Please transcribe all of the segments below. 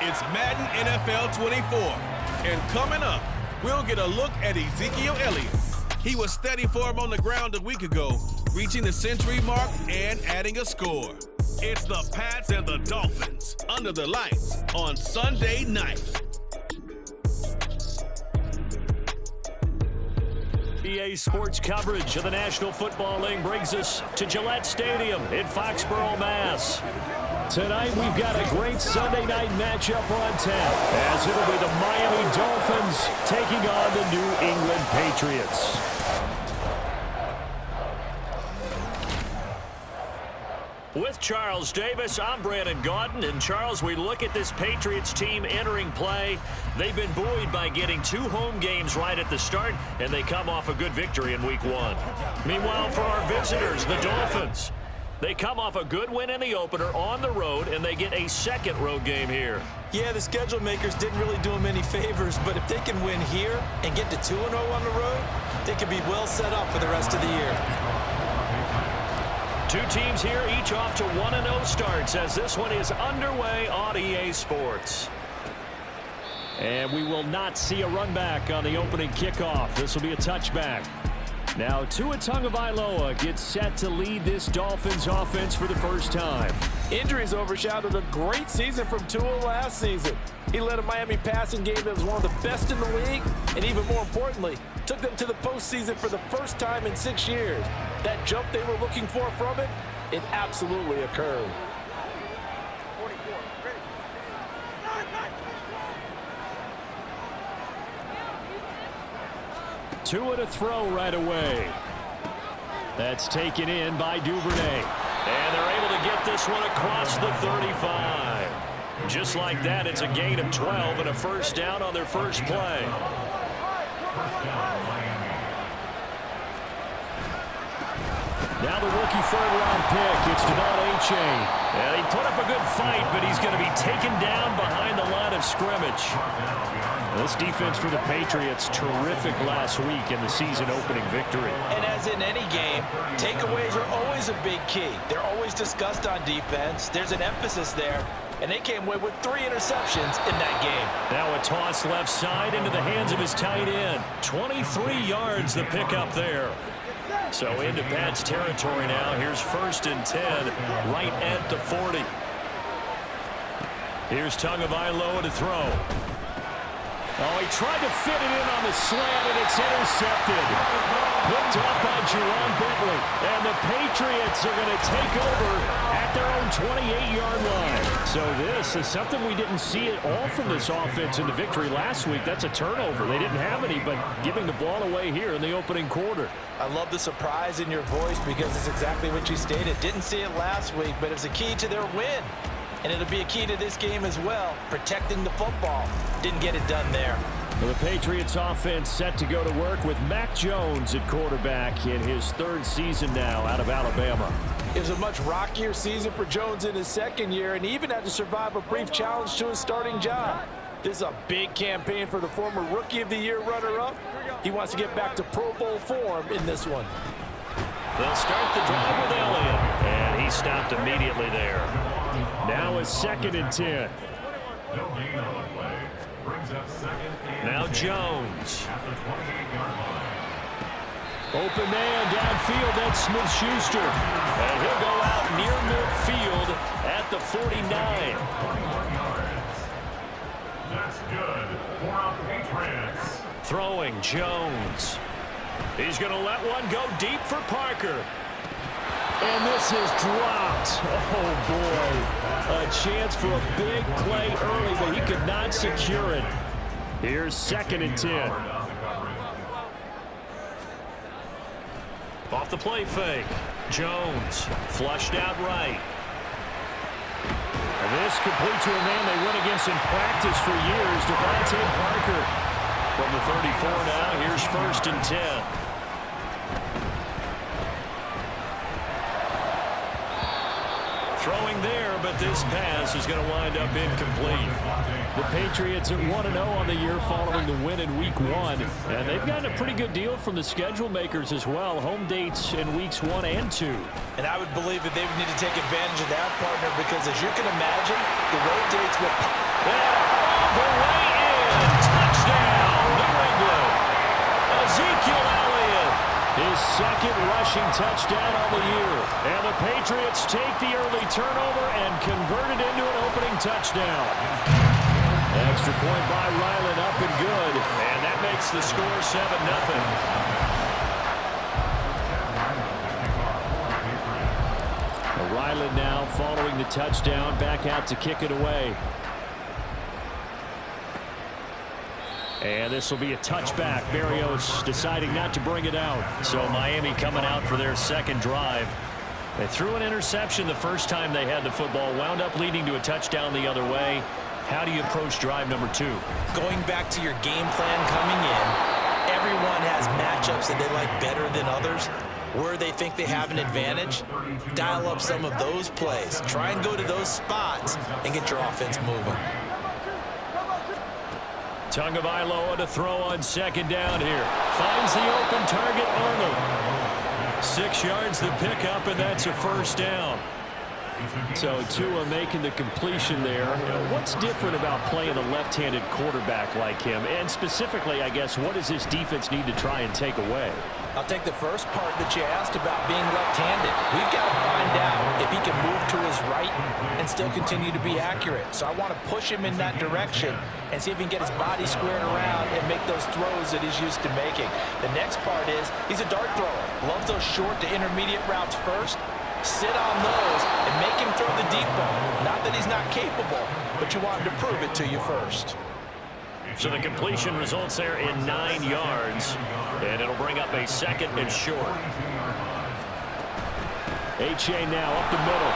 It's Madden NFL 24. And coming up, we'll get a look at Ezekiel Elliott. He was steady for him on the ground a week ago, reaching the century mark and adding a score. It's the Pats and the Dolphins under the lights on Sunday night. EA Sports coverage of the National Football League brings us to Gillette Stadium in Foxborough, Mass. Tonight we've got a great Sunday night matchup on tap, as it'll be the Miami Dolphins taking on the New England Patriots. With Charles Davis, I'm Brandon Gaudin. And Charles, we look at this Patriots team entering play. They've been buoyed by getting 2 home games right at the start, and they come off a good victory in Week 1. Meanwhile, for our visitors, the Dolphins, they come off a good win in the opener on the road, and they get a second road game here. Yeah, the schedule makers didn't really do them any favors, but if they can win here and get to 2-0 on the road, they can be well set up for the rest of the year. 2 teams here, each off to 1-0 starts as this one is underway on EA Sports. And we will not see a run back on the opening kickoff. This will be a touchback. Now Tua Tagovailoa gets set to lead this Dolphins offense for the first time. Injuries overshadowed a great season from Tua last season. He led a Miami passing game that was one of the best in the league, and even more importantly, took them to the postseason for the first time in 6 years. That jump they were looking for from it, it absolutely occurred. Tua to throw right away. That's taken in by Duvernay. And they're able to get this one across the 35. Just like that, it's a gain of 12 and a first down on their first play. Now the rookie third-round pick, it's Devon Achane. And he put up a good fight, but he's going to be taken down behind the line of scrimmage. This defense for the Patriots, terrific last week in the season-opening victory. And as in any game, takeaways are always a big key. They're always discussed on defense. There's an emphasis there, and they came away with 3 interceptions in that game. Now a toss left side into the hands of his tight end. 23 yards the pickup there. So into Pat's territory now. Here's 1st and 10, right at the 40. Here's Tagovailoa to throw. Oh, he tried to fit it in on the slant, and it's intercepted. Picked up by Jerome Bentley. And the Patriots are going to take over at their own 28-yard line. So this is something we didn't see at all from this offense in the victory last week. That's a turnover. They didn't have any, but giving the ball away here in the opening quarter. I love the surprise in your voice because it's exactly what you stated. Didn't see it last week, but it's a key to their win. And it'll be a key to this game as well, protecting the football. Didn't get it done there. Well, the Patriots offense set to go to work with Mac Jones at quarterback in his 3rd season now out of Alabama. It was a much rockier season for Jones in his 2nd year, and he even had to survive a brief challenge to his starting job. This is a big campaign for the former Rookie of the Year runner-up. He wants to get back to Pro Bowl form in this one. They'll start the drive with Elliott, and he stopped immediately there. Now a 2nd and 10. Now Jones. Open man downfield, that's Smith-Schuster. And he'll go out near midfield at the 49. That's good for our Patriots. Throwing Jones. He's going to let one go deep for Parker. And this is dropped. Oh, boy. A chance for a big play early, but he could not secure it. Here's 2nd and 10. Off the play fake. Jones flushed out right. And this complete to a man they went against in practice for years, Devontae Parker. From the 34 now, here's 1st and 10. throwing there, but this pass is going to wind up incomplete. The Patriots are 1-0 on the year following the win in Week 1, and they've gotten a pretty good deal from the schedule makers as well. Home dates in Weeks 1 and 2. And I would believe that they would need to take advantage of that, partner, because as you can imagine, the road dates will pop. And all the way in. Touchdown, New England. Ezekiel Elliott, his second rushing touchdown on the year. And the Patriots take the early turnover and convert it into an opening touchdown. Extra point by Ryland, up and good. And that makes the score 7-0. Ryland now following the touchdown, back out to kick it away. And this will be a touchback. Berrios deciding not to bring it out. So Miami coming out for their second drive. They threw an interception the first time they had the football, wound up leading to a touchdown the other way. How do you approach drive number 2? Going back to your game plan coming in, everyone has matchups that they like better than others. Where they think they have an advantage, dial up some of those plays. Try and go to those spots and get your offense moving. Tagovailoa to throw on second down here. Finds the open target, Arnold. 6 yards the pickup, and that's a first down. So Tua making the completion there. What's different about playing a left-handed quarterback like him? And specifically, I guess, what does this defense need to try and take away? I'll take the first part that you asked about being left-handed. We've got to find out if he can move to his right and still continue to be accurate. So I want to push him in that direction and see if he can get his body squared around and make those throws that he's used to making. The next part is he's a dart thrower. Loves those short to intermediate routes first. Sit on those and make him throw the deep ball. Not that he's not capable, but you want him to prove it to you first. So the completion results there in 9 yards, and it'll bring up a second and short. H.A. now up the middle.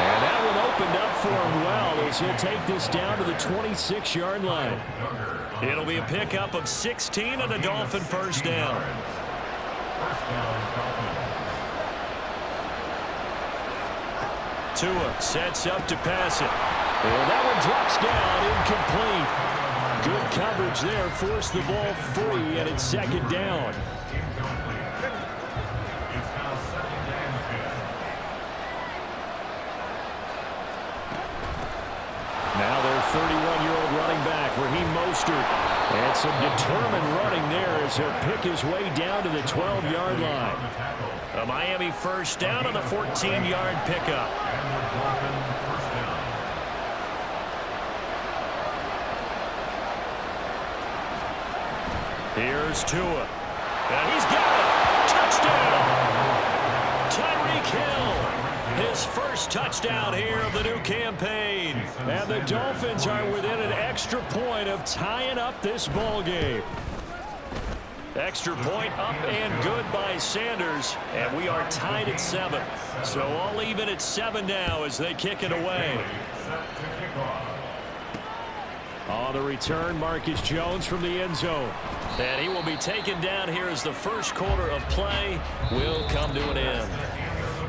And that one opened up for him well as he'll take this down to the 26-yard line. It'll be a pickup of 16 and a Dolphin first down. Tua sets up to pass it. And that one drops down, incomplete. Good coverage there, forced the ball free, and it's second down. Now their 31-year-old running back, Raheem Mostert. And some determined running there as he'll pick his way down to the 12-yard line. A Miami first down on the 14-yard pickup. Here's Tua. And he's got it. Touchdown. Tyreek Hill. His first touchdown here of the new campaign. And the Dolphins are within an extra point of tying up this ball game. Extra point up and good by Sanders. And we are tied at 7. So all even at 7 now as they kick it away. On the return, Marcus Jones from the end zone. And he will be taken down here as the first quarter of play will come to an end.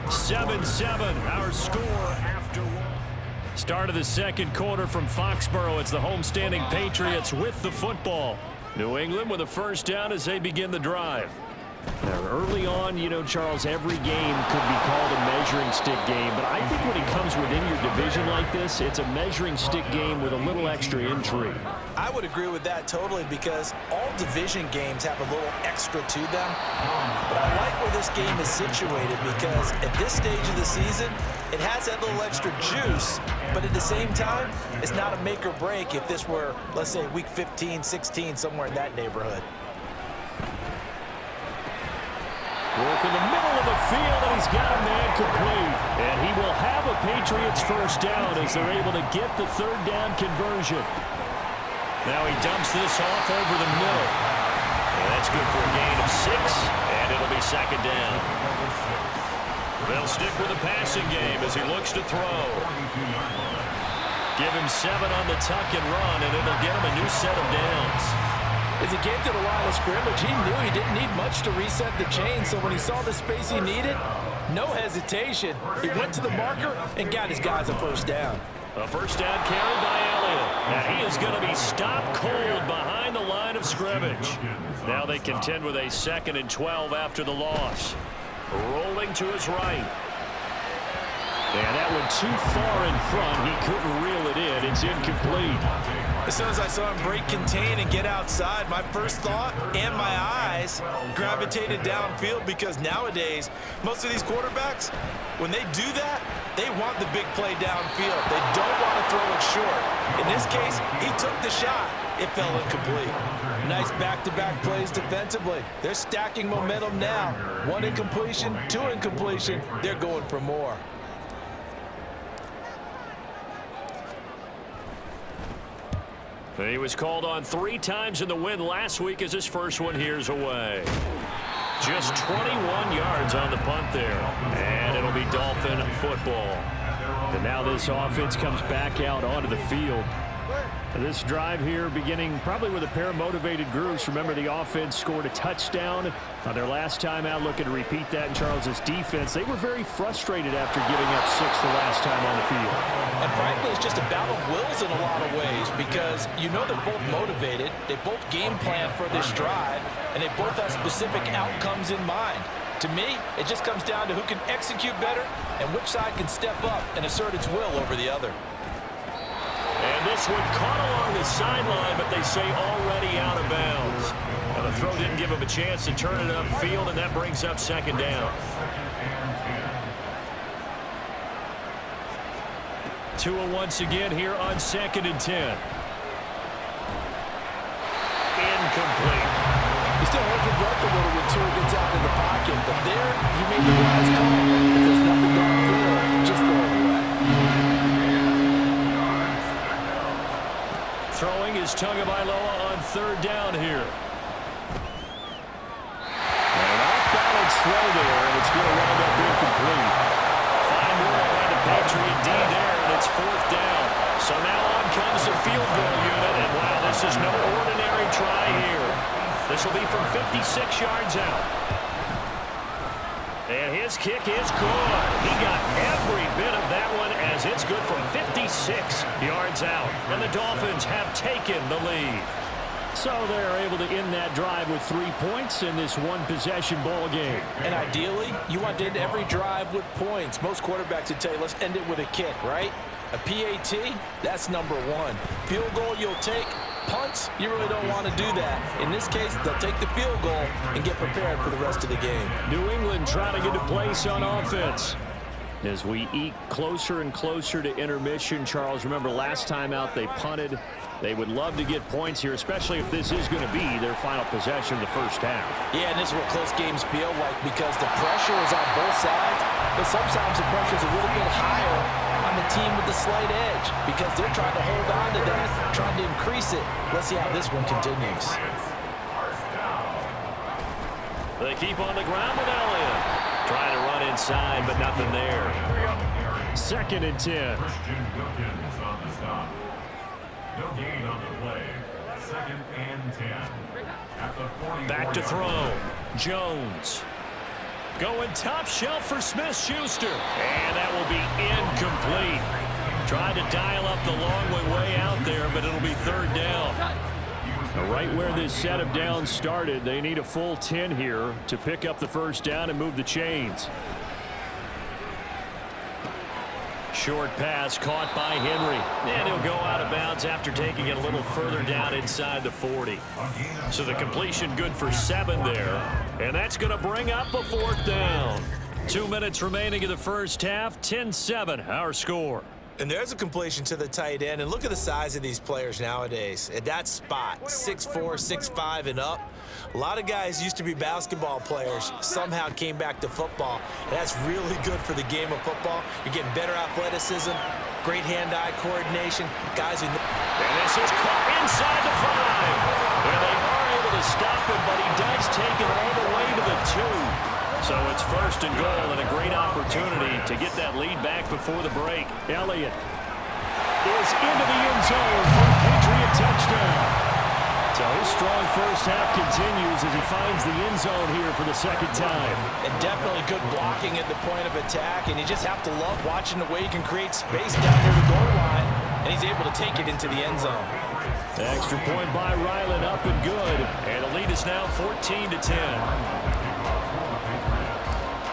7-7, our score after one. Start of the second quarter from Foxborough. It's the homestanding Patriots with the football. New England with a first down as they begin the drive. Now, early on, you know, Charles, every game could be called a measuring stick game. But I think when it comes within your division like this, it's a measuring stick game with a little extra intrigue. I would agree with that totally because all division games have a little extra to them. But I like where this game is situated because at this stage of the season, it has that little extra juice. But at the same time, it's not a make or break if this were, let's say, week 15, 16, somewhere in that neighborhood. Work in the middle of the field, and he's got a man complete. And he will have a Patriots first down as they're able to get the third down conversion. Now he dumps this off over the middle. And that's good for a gain of 6, and it'll be second down. They'll stick with the passing game as he looks to throw. Give him 7 on the tuck and run, and it'll get him a new set of downs. As he came to the line of scrimmage, he knew he didn't need much to reset the chain, so when he saw the space he needed, No hesitation. He went to the marker and got his guys a first down. A first down carry by Elliott. Now he is going to be stopped cold behind the line of scrimmage. Now they contend with a 2nd and 12 after the loss. Rolling to his right. And that one too far in front. He couldn't reel it in. It's incomplete. As soon as I saw him break contain and get outside, my first thought and my eyes gravitated downfield, because nowadays, most of these quarterbacks, when they do that, they want the big play downfield. They don't want to throw it short. In this case, he took the shot. It fell incomplete. Nice back-to-back plays defensively. They're stacking momentum now. 1 incompletion, 2 incompletion. They're going for more. He was called on 3 times in the win last week as his first one here's away. Just 21 yards on the punt there. And it'll be Dolphin football. And now this offense comes back out onto the field. This drive here beginning probably with a pair of motivated groups. Remember, the offense scored a touchdown on their last time out, looking to repeat that in Charles's defense. They were very frustrated after giving up 6 the last time on the field. And frankly, it's just a battle of wills in a lot of ways, because you know they're both motivated, they both game plan for this drive, and they both have specific outcomes in mind. To me, it just comes down to who can execute better and which side can step up and assert its will over the other. And this one caught along the sideline, but they say already out of bounds. And the throw didn't give him a chance to turn it upfield, and that brings up 2nd down. Tua once again here on 2nd and 10. Incomplete. You still hold your breath a little when Tua gets out in the pocket, but there he made the wise call. If there's nothing downfield, just throw it away. Throwing is Tagovailoa on 3rd down here. An off-balance throw there, and it's going to wind up incomplete. Fine move by the Patriot D there, and it's 4th down. So now on comes the field goal unit, and wow, this is no ordinary try here. This will be from 56 yards out. And his kick is good. He got every bit of that one, as it's good from 56 yards out. And the Dolphins have taken the lead. So they're able to end that drive with 3 points in this one-possession ball game. And ideally, you want to end every drive with points. Most quarterbacks would tell you, let's end it with a kick, right? A PAT, that's number 1. Field goal you'll take. Punts, you really don't want to do that. In this case, they'll take the field goal and get prepared for the rest of the game. New England trying to get a place on offense. As we eke closer and closer to intermission, Charles, remember last time out they punted. They would love to get points here, especially if this is going to be their final possession of the first half. Yeah, and this is what close games feel like, because the pressure is on both sides, but sometimes the pressure is a little bit higher on the team with the slight edge, because they're trying to hold on to that, trying to increase it. Let's see how this one continues. They keep on the ground with Elliott. Trying to run inside, but nothing there. 2nd and 10. Christian Wilkins on the stop. No gain on the play. 2nd and 10. At the 44. Back to throw. Jones. Going top shelf for Smith-Schuster. And that will be incomplete. Tried to dial up the long way out there, but it'll be 3rd down. Right where this set of downs started, they need a full 10 here to pick up the first down and move the chains. Short pass caught by Henry. And he'll go out of bounds after taking it a little further down inside the 40. So the completion good for 7 there. And that's going to bring up a 4th down. 2 minutes remaining in the first half. 10-7 our score. And there's a completion to the tight end. And look at the size of these players nowadays. At that spot, 6'4", 6'5", and up. A lot of guys used to be basketball players, somehow came back to football. And that's really good for the game of football. You're getting better athleticism, great hand-eye coordination. Guys who... And this is caught inside the 5. And they are able to stop him, but he does take it all the way to the 2. So it's 1st and goal, and a great opportunity to get that lead back before the break. Elliott is into the end zone for a Patriot touchdown. So his strong first half continues as he finds the end zone here for the second time. And definitely good blocking at the point of attack, and you just have to love watching the way he can create space down near the goal line, and he's able to take it into the end zone. The extra point by Ryland up and good, and the lead is now 14-10.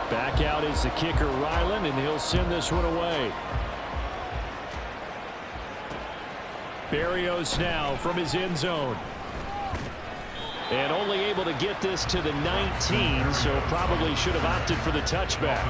Back out is the kicker, Ryland, and he'll send this one away. Berrios now from his end zone. And only able to get this to the 19, so probably should have opted for the touchback.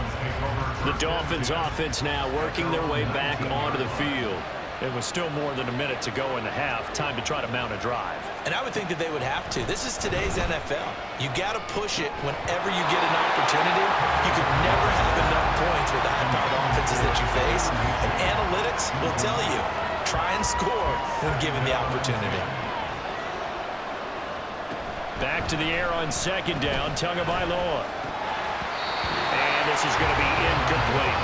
The Dolphins offense now working their way back onto the field. It was still more than a minute to go in the half. Time to try to mount a drive. And I would think that they would have to. This is today's NFL. You got to push it whenever you get an opportunity. You could never have enough points with the high-powered offenses that you face. And analytics will tell you, try and score when given the opportunity. Back to the air on second down, Tagovailoa. And this is going to be incomplete.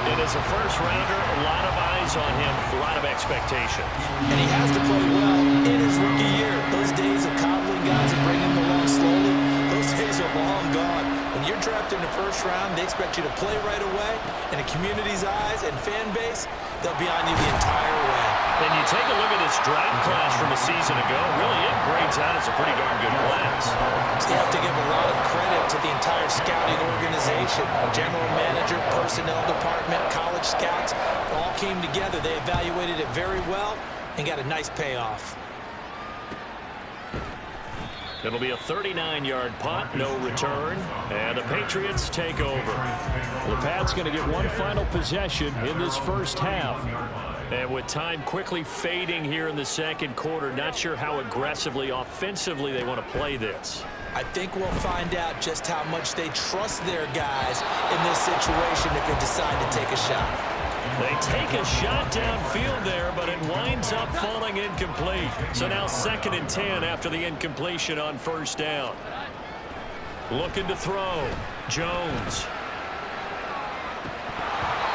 It is a first-rounder, a lot of eyes on him, a lot of expectations. And he has to play well in his rookie year. Those days of coddling guys and bringing them along slowly, those days are long gone. When you're drafted in the first round, they expect you to play right away. In the community's eyes and fan base, they'll be on you the entire way. And you take a look at this draft class from a season ago, really it grades out as a pretty darn good class. So you have to give a lot of credit to the entire scouting organization. General manager, personnel department, college scouts, all came together. They evaluated it very well and got a nice payoff. It'll be a 39-yard punt, no return, and the Patriots take over. The Pats going to get one final possession in this first half. And with time quickly fading here in the second quarter, not sure how aggressively, offensively they want to play this. I think we'll find out just how much they trust their guys in this situation if they decide to take a shot. They take a shot downfield there, but it winds up falling incomplete. So now 2nd and 10 after the incompletion on first down. Looking to throw. Jones.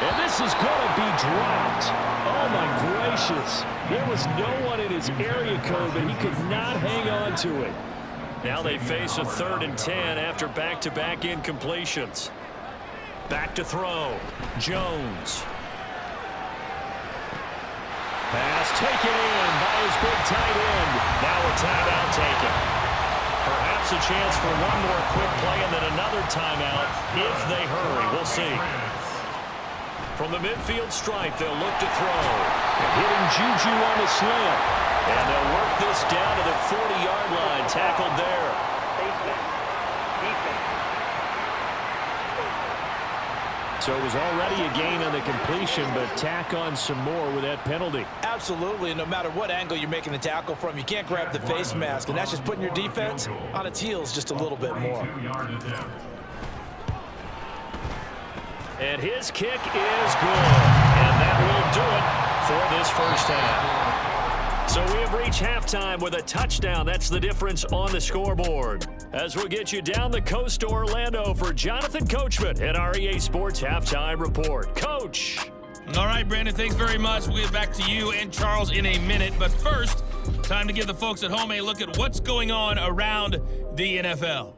And this is going to be dropped. Oh, my gracious. There was no one in his area code, but he could not hang on to it. Now they face a 3rd and 10 after back-to-back incompletions. Back to throw. Jones. Pass taken in by his big tight end. Now a timeout taken. Perhaps a chance for one more quick play and then another timeout if they hurry. We'll see. From the midfield stripe, they'll look to throw. Hitting Juju on the slant. And they'll work this down to the 40-yard line. Tackled there. So it was already a gain on the completion, but tack on some more with that penalty. Absolutely, and no matter what angle you're making the tackle from, you can't grab the face mask, and that's just putting your defense on its heels just a little bit more. And his kick is good. And that will do it for this first half. So we have reached halftime with a touchdown. That's the difference on the scoreboard. As we'll get you down the coast to Orlando for Jonathan Coachman at our EA Sports Halftime Report. Coach. All right, Brandon, thanks very much. We'll get back to you and Charles in a minute. But first, time to give the folks at home a look at what's going on around the NFL.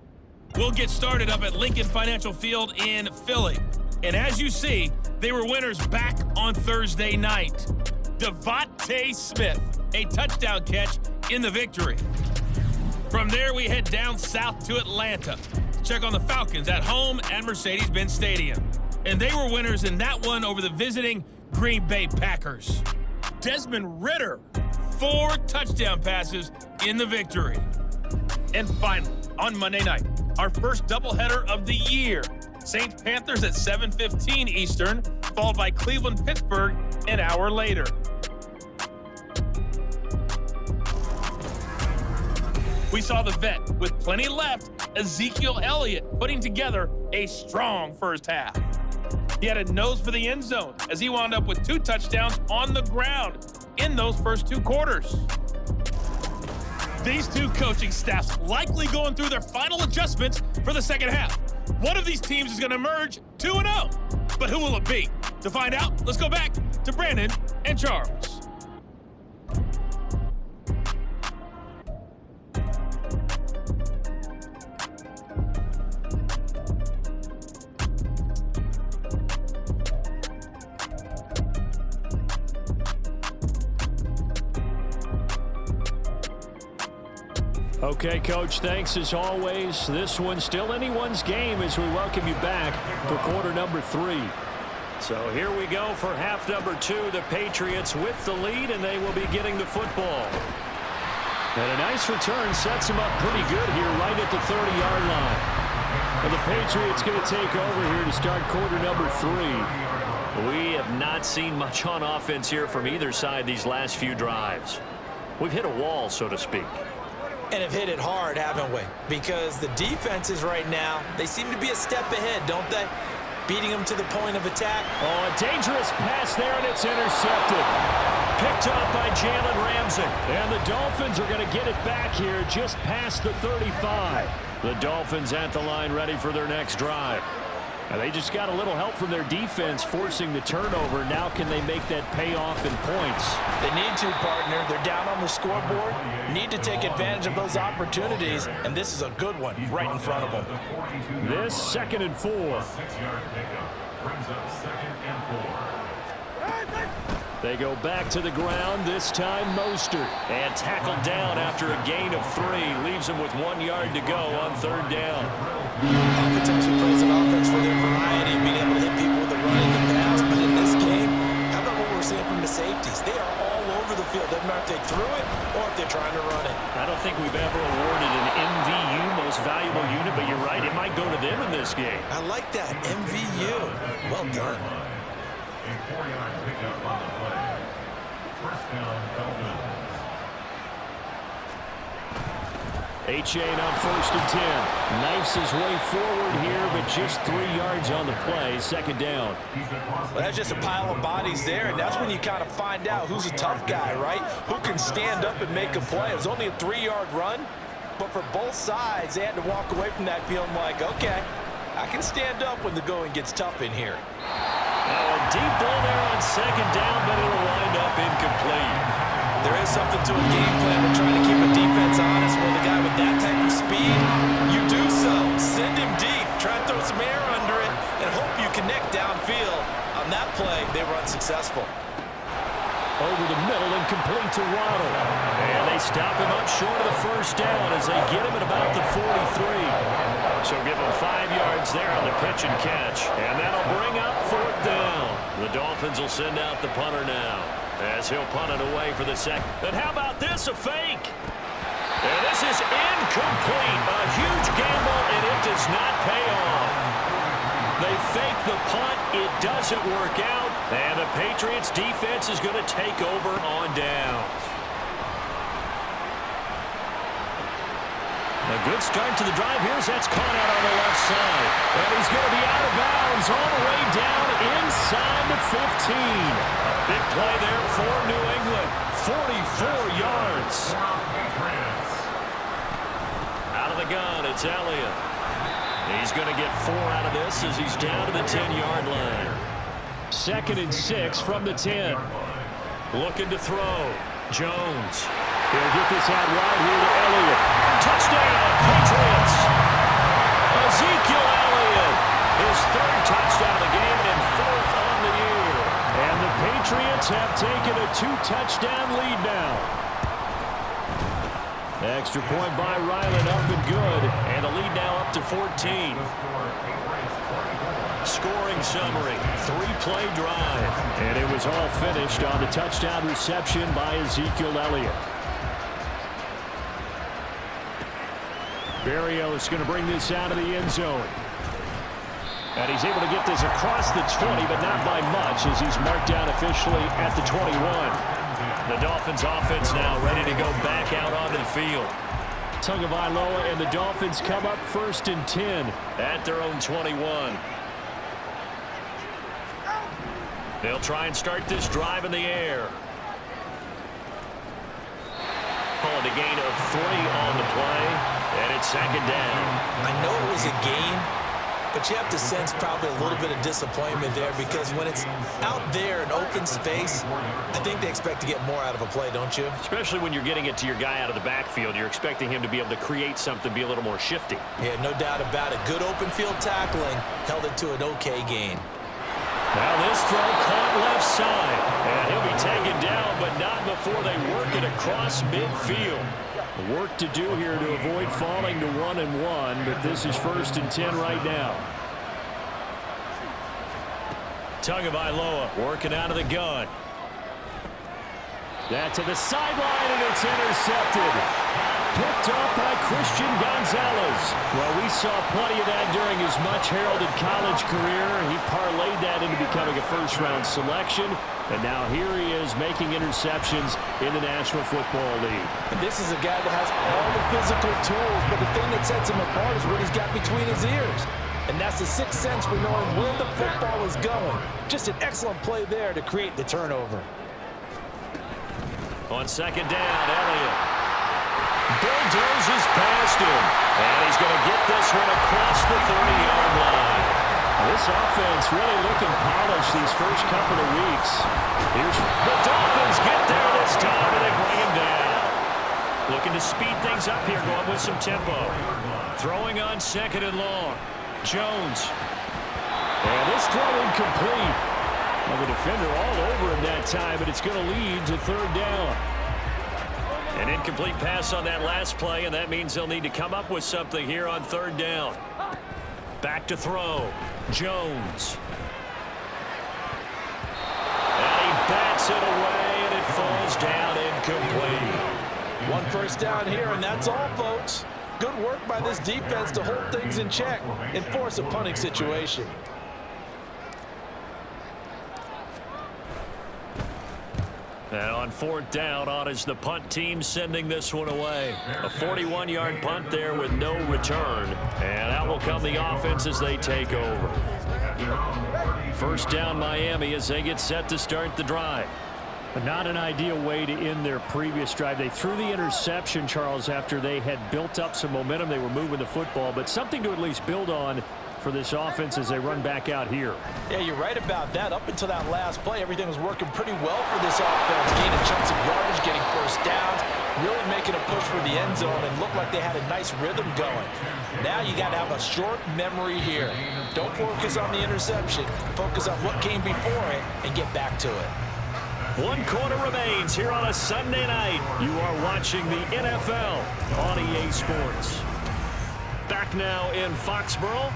We'll get started up at Lincoln Financial Field in Philly. And as you see, they were winners back on Thursday night. Devontae Smith, a touchdown catch in the victory. From there, we head down south to Atlanta to check on the Falcons at home at Mercedes-Benz Stadium. And they were winners in that one over the visiting Green Bay Packers. Desmond Ridder, 4 touchdown passes in the victory. And finally, on Monday night, our first doubleheader of the year. Saints Panthers at 7:15 Eastern, followed by Cleveland Pittsburgh an hour later. We saw the vet with plenty left, Ezekiel Elliott, putting together a strong first half. He had a nose for the end zone as he wound up with 2 touchdowns on the ground in those first 2 quarters. These 2 coaching staffs likely going through their final adjustments for the second half. One of these teams is going to emerge 2-0. But who will it be? To find out, let's go back to Brandon and Charles. Okay, Coach, thanks as always. This one's still anyone's game as we welcome you back for quarter number 3. So here we go for half number 2. The Patriots with the lead, and they will be getting the football. And a nice return sets them up pretty good here right at the 30-yard line. And the Patriots going to take over here to start quarter number 3. We have not seen much on offense here from either side these last few drives. We've hit a wall, so to speak. And have hit it hard, haven't we? Because the defenses right now, they seem to be a step ahead, don't they? Beating them to the point of attack. Oh, a dangerous pass there, and it's intercepted. Picked up by Jalen Ramsey. And the Dolphins are going to get it back here just past the 35. The Dolphins at the line ready for their next drive. And they just got a little help from their defense forcing the turnover. Now can they make that payoff in points? They need to, partner. They're down on the scoreboard. Need to take advantage of those opportunities. And this is a good one right in front of them. This 2nd and 4. 6-yard pickup brings up 2nd and 4. They go back to the ground, this time Mostert. And tackled down after a gain of 3. Leaves him with 1 yard to go on 3rd down. Offense actually plays an offense for their variety, being able to hit people with the run and the pass. But in this game, how about what we're seeing from the safeties? They are all over the field. Doesn't matter if they threw it or if they're trying to run it. I don't think we've ever awarded an MVU, most valuable unit, but you're right, it might go to them in this game. I like that, MVU. Well done. A 4-yard pickup on the play. First down, Dolphins. Achane on 1st and 10. Knifes his way forward here, but just 3 yards on the play. 2nd down. Well, that's just a pile of bodies there, and that's when you kind of find out who's a tough guy, right? Who can stand up and make a play. It was only a 3-yard run, but for both sides, they had to walk away from that feeling like, okay, I can stand up when the going gets tough in here. Now a deep ball there on 2nd down, but it'll wind up incomplete. There is something to a game plan. We're trying to keep a defense honest. With a guy with that type of speed, you do so. Send him deep. Try and throw some air under it and hope you connect downfield. On that play, they were unsuccessful. Over the middle and complete to Waddle. And they stop him up short of the 1st down as they get him at about the 43. So give him 5 yards there on the pitch and catch. And that'll bring up 4th down. The Dolphins will send out the punter now, as he'll punt it away for the second. And how about this, a fake? And this is incomplete. A huge gamble, and it does not pay off. They fake the punt. It doesn't work out. And the Patriots defense is going to take over on downs. A good start to the drive here as that's caught out on the left side. And he's going to be out of bounds all the way down inside the 15. Big play there for New England. 44 yards. Out of the gun, it's Elliott. He's going to get 4 out of this as he's down to the 10-yard line. 2nd and 6 from the 10. Looking to throw. Jones. He'll get this out wide here to Elliott. Touchdown, Patriots! Ezekiel Elliott, his 3rd touchdown of the game and 4th on the year. And the Patriots have taken a 2-touchdown lead now. Extra point by Ryland, up and good. And the lead now up to 14. Scoring summary, 3-play drive. And it was all finished on the touchdown reception by Ezekiel Elliott. Berrios going to bring this out of the end zone. And he's able to get this across the 20, but not by much as he's marked down officially at the 21. The Dolphins offense now ready to go back out onto the field. Tagovailoa and the Dolphins come up 1st and 10 at their own 21. They'll try and start this drive in the air. Call it a gain of 3 on the play, and it's 2nd down. I know it was a gain, but you have to sense probably a little bit of disappointment there because when it's out there in open space, I think they expect to get more out of a play, don't you? Especially when you're getting it to your guy out of the backfield. You're expecting him to be able to create something, be a little more shifty. Yeah, no doubt about it. Good open field tackling held it to an okay gain. Now this throw caught left side. And he'll be taken down, but not before they work it across midfield. Work to do here to avoid falling to 1-1, but this is 1st and 10 right now. Tagovailoa working out of the gun. That to the sideline, and it's intercepted. Picked off by Christian Gonzalez. Well, we saw plenty of that during his much-heralded college career. He parlayed that into becoming a first-round selection, and now here he is making interceptions in the National Football League. And this is a guy that has all the physical tools, but the thing that sets him apart is what he's got between his ears. And that's the sixth sense for knowing where the football is going. Just an excellent play there to create the turnover. On second down, Elliott bulldozes past him, and he's going to get this one across the 30-yard line. This offense really looking polished these first couple of weeks. Here's the Dolphins get there this time, and they bring him down. Looking to speed things up here, going with some tempo. Throwing on 2nd and long. Jones. And this throw incomplete. Well, the defender all over him that time, but it's going to lead to 3rd down. An incomplete pass on that last play, and that means they'll need to come up with something here on 3rd down. Back to throw. Jones. And he bats it away, and it falls down incomplete. 1 first down here, and that's all, folks. Good work by this defense to hold things in check and force a punting situation. And on 4th down, on is the punt team sending this one away. A 41-yard punt there with no return. And out will come the offense as they take over. 1st down Miami as they get set to start the drive. But not an ideal way to end their previous drive. They threw the interception, Charles, after they had built up some momentum. They were moving the football, but something to at least build on for this offense as they run back out here. Yeah, you're right about that. Up until that last play, everything was working pretty well for this offense. Gaining chunks of yardage, getting first downs, really making a push for the end zone, and looked like they had a nice rhythm going. Now you got to have a short memory here. Don't focus on the interception. Focus on what came before it and get back to it. 1 quarter remains here on a Sunday night. You are watching the NFL on EA Sports. Back now in Foxborough.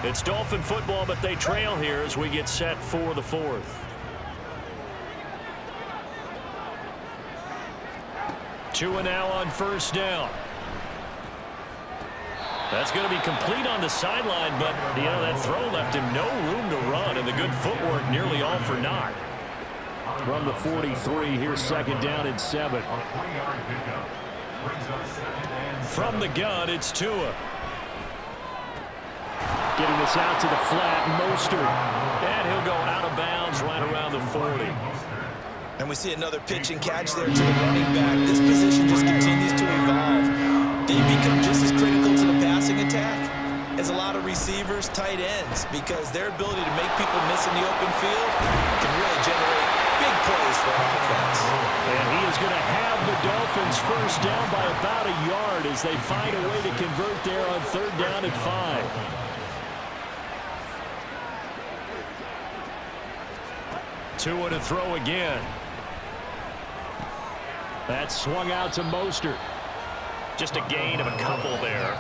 It's Dolphin football, but they trail here as we get set for the 4th. Tua now on 1st down. That's going to be complete on the sideline, but, you know, that throw left him no room to run, and the good footwork nearly all for naught. From the 43, here's 2nd down and 7. From the gun, it's Tua. Getting this out to the flat, Mostert. And he'll go out of bounds right around the 40. And we see another pitch and catch there to the running back. This position just continues to evolve. They become just as critical to the passing attack as a lot of receivers, tight ends, because their ability to make people miss in the open field can really generate big plays for an offense. And he is going to have the Dolphins first down by about a yard as they find a way to convert there on 3rd down and 5. Tua to throw again. That swung out to Mostert. Just a gain of a couple there.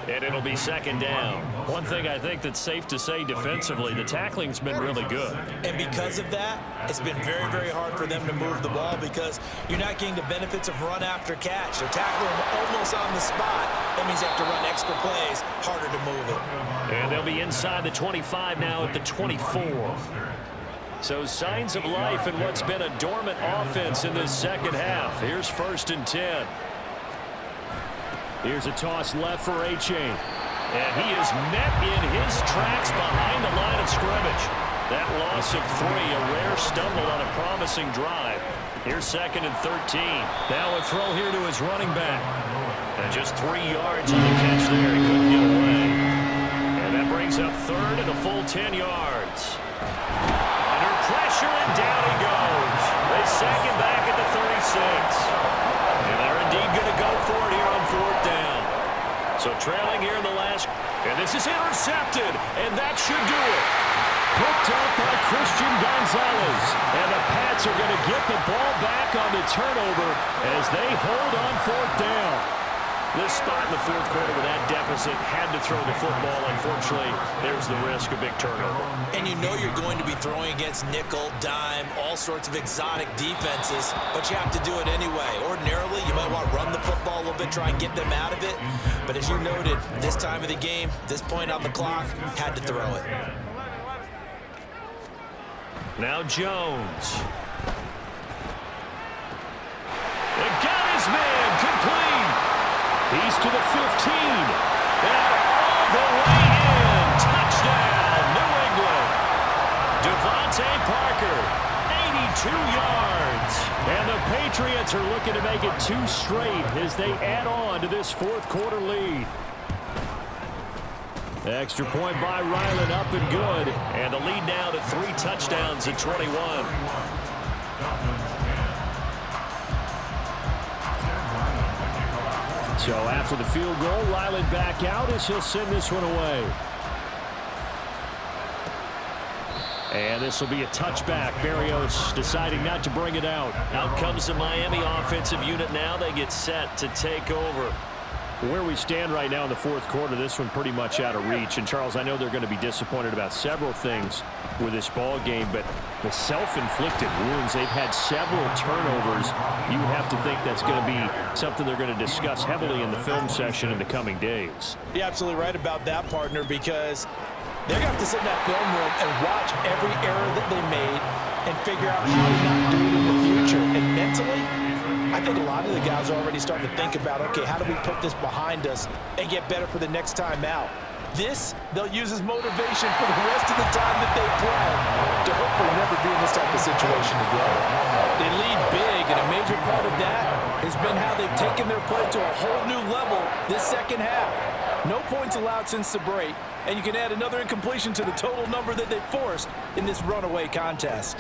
And it'll be 2nd down. One thing I think that's safe to say defensively, the tackling's been really good. And because of that, it's been very, very hard for them to move the ball because you're not getting the benefits of run after catch. They're tackling almost on the spot. That means they have to run extra plays, harder to move it. And they'll be inside the 25 now at the 24. So signs of life in what's been a dormant offense in this second half. Here's 1st and 10. Here's a toss left for Achane. And he is met in his tracks behind the line of scrimmage. That loss of 3, a rare stumble on a promising drive. Here's 2nd and 13. Now a throw here to his running back. And just 3 yards on the catch there. He couldn't get away. And that brings up 3rd and a full 10 yards. Under pressure, and down he goes. They sack him back at the 36. And they're indeed going to go for it here on 4th down. So trailing here in the last, and this is intercepted, and that should do it. Picked up by Christian Gonzalez. And the Pats are going to get the ball back on the turnover as they hold on 4th down. This spot in the 4th quarter with that deficit, had to throw the football. Unfortunately, there's the risk of big turnover. And you know you're going to be throwing against nickel, dime, all sorts of exotic defenses, but you have to do it anyway. Ordinarily, you might want to run the football a little bit, try and get them out of it. But as you noted, this time of the game, this point on the clock, had to throw it. Now Jones. They got his man complete. He's to the 15. And all the way in. Touchdown, New England. Devontae Parker, 82 yards. And the Patriots are looking to make it 2 straight as they add on to this 4th quarter lead. Extra point by Ryland, up and good. And the lead now to 3 touchdowns at 21. So after the field goal, Ryland back out as he'll send this one away. And this will be a touchback. Berrios deciding not to bring it out. Out comes the Miami offensive unit now. They get set to take over. Where we stand right now in the 4th quarter, this one pretty much out of reach. And, Charles, I know they're going to be disappointed about several things with this ball game, but the self-inflicted wounds, they've had several turnovers. You would have to think that's going to be something they're going to discuss heavily in the film session in the coming days. You're absolutely right about that, partner, because they're going to have to sit in that film room and watch every error that they made and figure out how to not do it in the future. And mentally, I think a lot of the guys are already starting to think about, okay, how do we put this behind us and get better for the next time out? This, they'll use as motivation for the rest of the time that they play to hopefully never be in this type of situation again. They lead big, and a major part of that has been how they've taken their play to a whole new level this second half. No points allowed since the break, and you can add another incompletion to the total number that they forced in this runaway contest.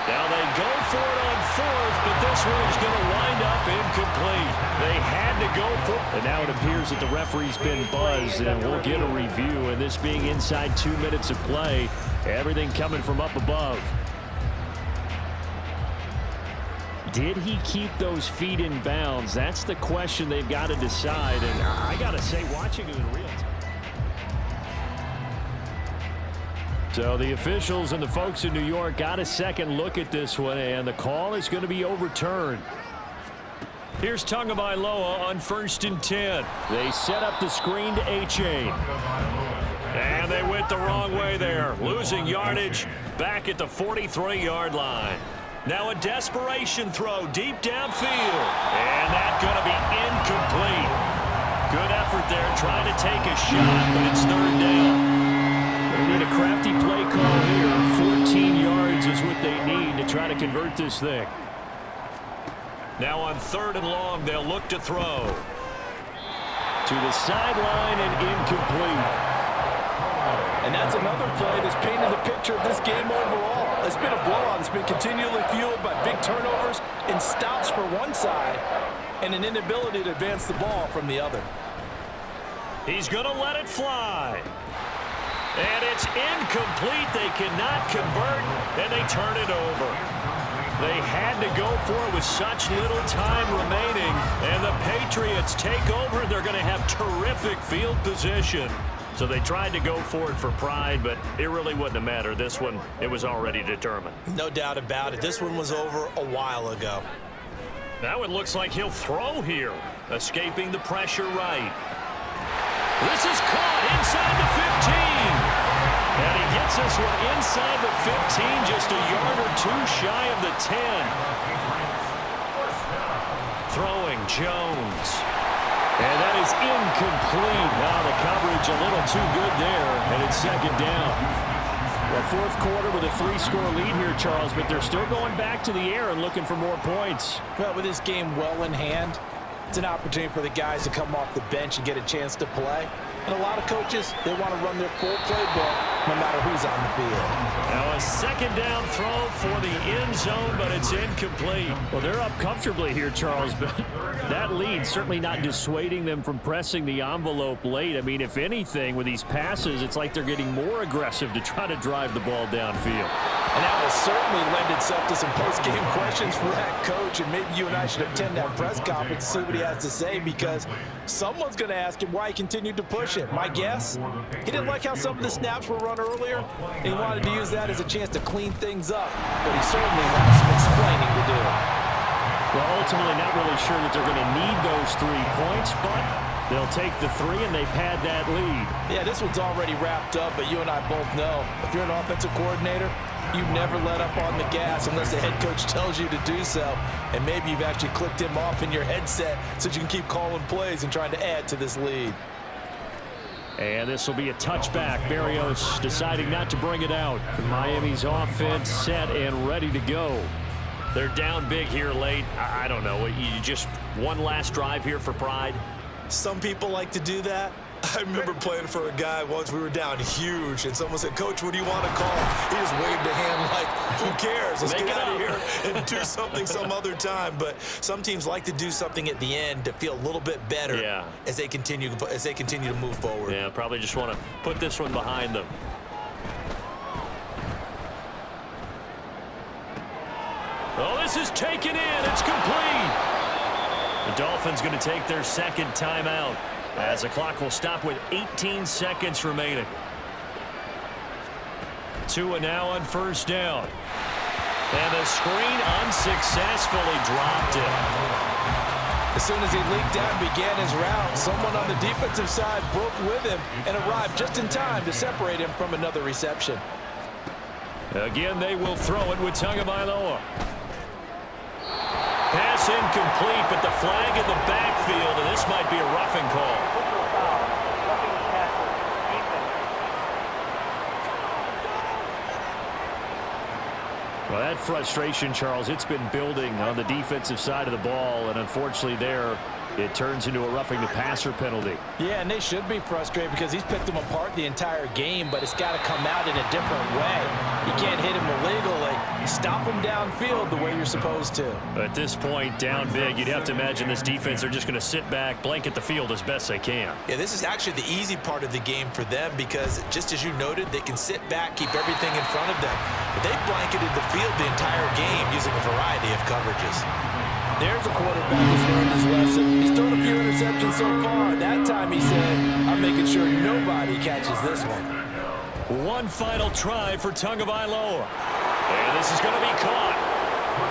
Now they go for it on 4th, but this one's going to wind up incomplete. They had to go for it. And now it appears that the referee's been buzzed, and we'll get a review. And this being inside 2 minutes of play, everything coming from up above. Did he keep those feet in bounds? That's the question they've got to decide. And I got to say, watching it in real time. So the officials and the folks in New York got a second look at this one, and the call is going to be overturned. Here's Tagovailoa on 1st and 10. They set up the screen to A-Chain. And they went the wrong way there, losing yardage back at the 43-yard line. Now a desperation throw deep downfield. And that's going to be incomplete. Good effort there, trying to take a shot, but it's 3rd down. They need a crafty play call here. 14 yards is what they need to try to convert this thing. Now on 3rd and long, they'll look to throw. To the sideline and incomplete. And that's another play that's painted the picture of this game overall. It's been a blowout. It's been continually fueled by big turnovers and stops for one side and an inability to advance the ball from the other. He's going to let it fly. And it's incomplete. They cannot convert, and they turn it over. They had to go for it with such little time remaining, and the Patriots take over. They're going to have terrific field position. So they tried to go for it for pride, but it really wouldn't have mattered. This one, it was already determined. No doubt about it. This one was over a while ago. Now it looks like he'll throw here, escaping the pressure right. This is caught inside the 15. And he gets this one inside the 15, just a yard or 2 shy of the 10. Throwing Jones. And that is incomplete. Now the coverage a little too good there, and it's 2nd down. Well, 4th quarter with a 3-score lead here, Charles, but they're still going back to the air and looking for more points. Well, with this game well in hand, it's an opportunity for the guys to come off the bench and get a chance to play. And a lot of coaches, they want to run their full playbook no matter matter who's on the field. Now a second down throw for the end zone, but it's incomplete. Well, they're up comfortably here, Charles, but that lead certainly not dissuading them from pressing the envelope late. I mean, if anything, with these passes, it's like they're getting more aggressive to try to drive the ball downfield. And that will certainly lend itself to some post-game questions for that coach, and maybe you and I should attend that press conference to see what he has to say, because someone's going to ask him why he continued to push it. My guess, he didn't like how some of the snaps were run earlier, and he wanted to use that as a chance to clean things up, but he certainly has some explaining to do. Well, ultimately not really sure that they're going to need those 3 points, but they'll take the 3 and they pad that lead. Yeah, this one's already wrapped up, but you and I both know if you're an offensive coordinator, you never let up on the gas unless the head coach tells you to do so. And maybe you've actually clicked him off in your headset so you can keep calling plays and trying to add to this lead. And this will be a touchback. Berrios deciding not to bring it out. Miami's offense set and ready to go. They're down big here late. I don't know. You just one last drive here for pride? Some people like to do that. I remember playing for a guy once. We were down huge, and someone said, "Coach, what do you want to call?" He just waved a hand like, who cares? Let's get out of here and do something some other time. But some teams like to do something at the end to feel a little bit better as they continue to move forward. Yeah, probably just want to put this one behind them. Oh, this is taken in. It's complete. The Dolphins going to take their second timeout, as the clock will stop with 18 seconds remaining. Tua now on first down. And the screen unsuccessfully dropped it. As soon as he leaked out and began his route, someone on the defensive side broke with him and arrived just in time to separate him from another reception. Again, they will throw it with Tagovailoa. Pass incomplete, but the flag in the backfield, and this might be a roughing call. Well, that frustration, Charles, it's been building on the defensive side of the ball, and unfortunately there, it turns into a roughing the passer penalty. Yeah, and they should be frustrated because he's picked them apart the entire game, but it's got to come out in a different way. You can't hit him illegally. Stop him downfield the way you're supposed to. At this point, down big, you'd have to imagine this defense are just going to sit back, blanket the field as best they can. Yeah, this is actually the easy part of the game for them because, just as you noted, they can sit back, keep everything in front of them. But they've blanketed the field the entire game using a variety of coverages. There's a quarterback who's learned his lesson. He's thrown a few interceptions so far. That time he said, I'm making sure nobody catches this one. One final try for Tagovailoa. And this is going to be caught.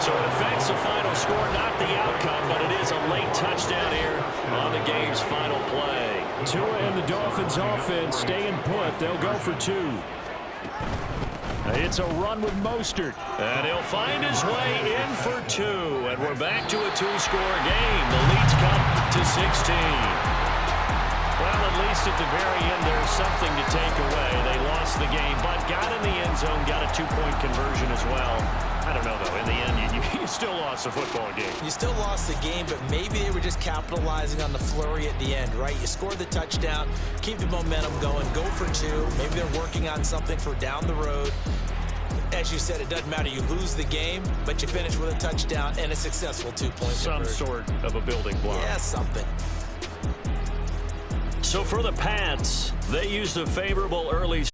So it affects the final score, not the outcome, but it is a late touchdown here on the game's final play. Tua and the Dolphins offense staying put. They'll go for 2. It's a run with Mostert. And he'll find his way in for 2. And we're back to a 2-score game. The lead's cut to 16. Well, at least at the very end, there's something to take away. They lost the game, but got in the end zone, got a 2-point conversion as well. I don't know, though. In the end, you still lost the football game. You still lost the game, but maybe they were just capitalizing on the flurry at the end, right? You scored the touchdown, keep the momentum going, go for 2. Maybe they're working on something for down the road. As you said, it doesn't matter. You lose the game, but you finish with a touchdown and a successful 2-point Some conversion. sort of a building block. Yeah, something. So for the Pats, they used a favorable early